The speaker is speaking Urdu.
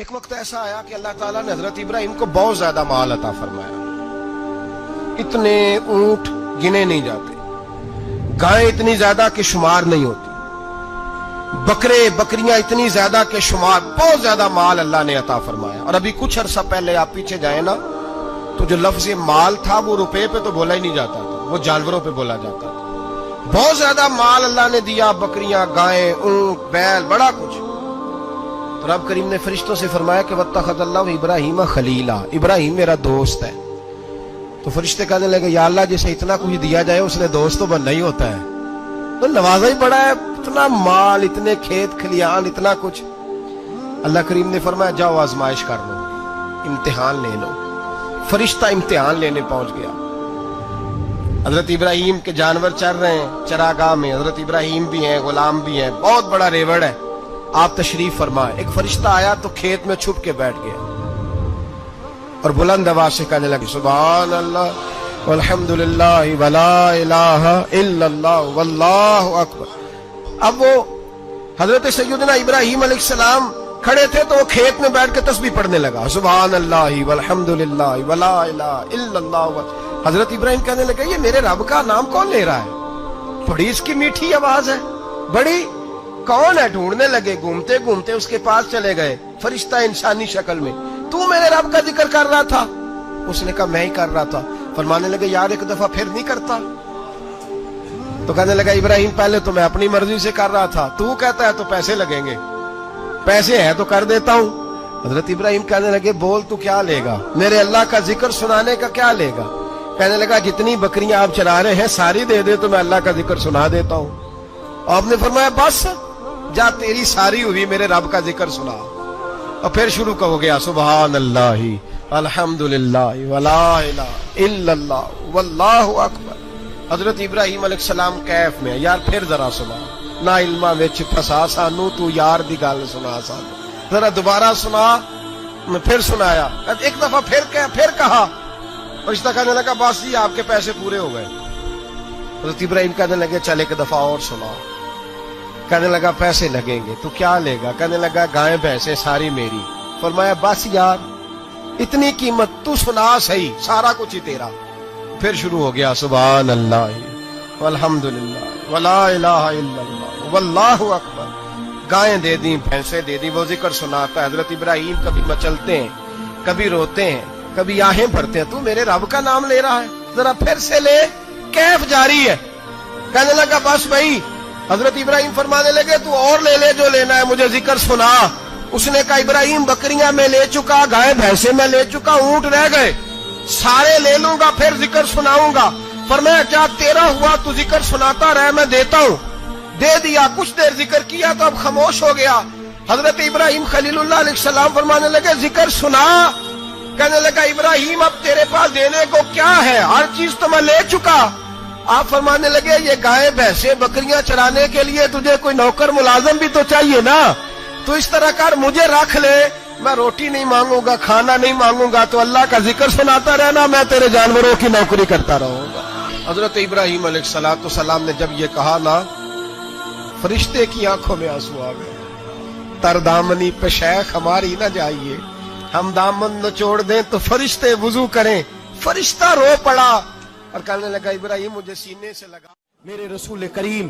ایک وقت ایسا آیا کہ اللہ تعالیٰ نے حضرت ابراہیم کو بہت زیادہ مال عطا فرمایا. اتنے اونٹ گنے نہیں جاتے، گائیں اتنی زیادہ کہ شمار نہیں ہوتی، بکرے بکریاں اتنی زیادہ کہ شمار، بہت زیادہ مال اللہ نے عطا فرمایا. اور ابھی کچھ عرصہ پہلے آپ پیچھے جائیں نا تو جو لفظ مال تھا وہ روپے پہ تو بولا ہی نہیں جاتا تھا، وہ جانوروں پہ بولا جاتا تھا. بہت زیادہ مال اللہ نے دیا، بکریاں، گائیں، اونٹ، بیل، بڑا کچھ. تو رب کریم نے فرشتوں سے فرمایا کہ وَاتَّخَذَ اللَّهُ إِبْرَاهِيمَ خَلِيلًا، ابراہیم میرا دوست ہے. تو فرشتے کہنے لگے یا اللہ جسے اتنا کچھ دیا جائے اس نے دوست تو بننا ہی ہوتا ہے، تو نوازا ہی بڑا ہے، اتنا مال، اتنے کھیت کھلیان، اتنا کچھ. اللہ کریم نے فرمایا جاؤ آزمائش کر لو، امتحان لے لو. فرشتہ امتحان لینے پہنچ گیا. حضرت ابراہیم کے جانور چر رہے ہیں چراگاہ میں، حضرت ابراہیم بھی ہیں، غلام بھی ہیں، بہت بڑا ریوڑ ہے. آپ تشریف فرمائے. ایک فرشتہ آیا تو کھیت میں چھپ کے بیٹھ گیا اور بلند آواز سے کہنے لگے سبحان اللہ والحمدللہ ولا الہ الا اللہ واللہ اکبر. اب وہ حضرت سیدنا ابراہیم علیہ السلام کھڑے تھے تو وہ کھیت میں بیٹھ کے تسبیح پڑھنے لگا سبحان اللہ والحمدللہ ولا الہ الا اللہ. حضرت ابراہیم کہنے لگے یہ میرے رب کا نام کون لے رہا ہے؟ بڑی اس کی میٹھی آواز ہے، بڑی، کون ہے؟ ڈھونڈنے لگے، گھومتے گھومتے اس کے پاس چلے گئے. فرشتہ انسانی شکل میں، تو میرے رب کا ذکر کر رہا تھا؟ اس نے کہا میں ہی کر رہا تھا. فرمانے لگے یار ایک دفعہ پھر نہیں کرتا؟ تو کہنے لگا ابراہیم پہلے تو میں اپنی مرضی سے کر رہا تھا، تو کہتا ہے تو پیسے لگیں گے، پیسے ہیں تو کر دیتا ہوں. حضرت ابراہیم کہنے لگے بول تو کیا لے گا؟ میرے اللہ کا ذکر سنانے کا کیا لے گا؟ کہنے لگا جتنی بکریاں آپ چرا رہے ہیں ساری دے دے تو میں اللہ کا ذکر سنا دیتا ہوں. آپ نے فرمایا بس جا تیری ساری ہوئی، میرے رب کا ذکر سنا. اور پھر شروع ہو گیا سبحان اللہ الحمدللہ ولا الہ الا اللہ واللہ اکبر. حضرت ابراہیم علیہ السلام کیف میں یار پھر ذرا سنا، نا علما وچ پھسا سانو، تو یار دی گل سنا سانو، ذرا دوبارہ سنا. میں پھر سنایا، ایک دفعہ پھر کہا. فرشتہ کہنے لگا بس جی آپ کے پیسے پورے ہو گئے. حضرت ابراہیم کہنے لگے چل ایک دفعہ اور سنا. کہنے لگا پیسے لگیں گے. تو کیا لے گا؟ کہنے لگا گائیں بھینسیں ساری میری. فرمایا بس یار اتنی قیمت، تو سنا صحیح، سارا کچھ ہی تیرا. پھر شروع ہو گیا سبحان اللہ والحمدللہ ولا الہ الا اللہ واللہ اکبر. گائیں دے دیں، بھینسیں دے دیں، وہ ذکر سناتا ہے. حضرت ابراہیم کبھی مچلتے ہیں، کبھی روتے ہیں، کبھی آہیں بھرتے ہیں. تو میرے رب کا نام لے رہا ہے، ذرا پھر سے لے. کیف جاری ہے. کہنے لگا بس بھائی. حضرت ابراہیم فرمانے لگے تو اور لے لے جو لینا ہے، مجھے ذکر سنا. اس نے کہا ابراہیم بکریاں میں لے چکا، گائے بھینسیں میں لے چکا، اونٹ رہ گئے، سارے لے لوں گا پھر ذکر سناؤں گا. فرمایا کیا تیرا ہوا تو ذکر سناتا رہے، میں دیتا ہوں. دے دیا. کچھ دیر ذکر کیا تو اب خاموش ہو گیا. حضرت ابراہیم خلیل اللہ علیہ السلام فرمانے لگے ذکر سنا. کہنے لگا ابراہیم اب تیرے پاس دینے کو کیا ہے؟ ہر چیز تو میں لے چکا. آپ فرمانے لگے یہ گائے بھینسیں بکریاں چرانے کے لیے تجھے کوئی نوکر ملازم بھی تو چاہیے نا. تو اس طرح کر مجھے رکھ لے، میں روٹی نہیں مانگوں گا، کھانا نہیں مانگوں گا، تو اللہ کا ذکر سناتا رہنا، میں تیرے جانوروں کی نوکری کرتا رہوں گا. حضرت ابراہیم علیہ السلام نے جب یہ کہا نا، فرشتے کی آنکھوں میں آنسو آ گئے. تر دامنی پہ شیخ ہماری نہ جائیے، ہم دامن نچوڑ دیں تو فرشتے وضو کریں. فرشتہ رو پڑا اور کہنے لگا ابراہیم مجھے سینے سے لگا. میرے رسول کریم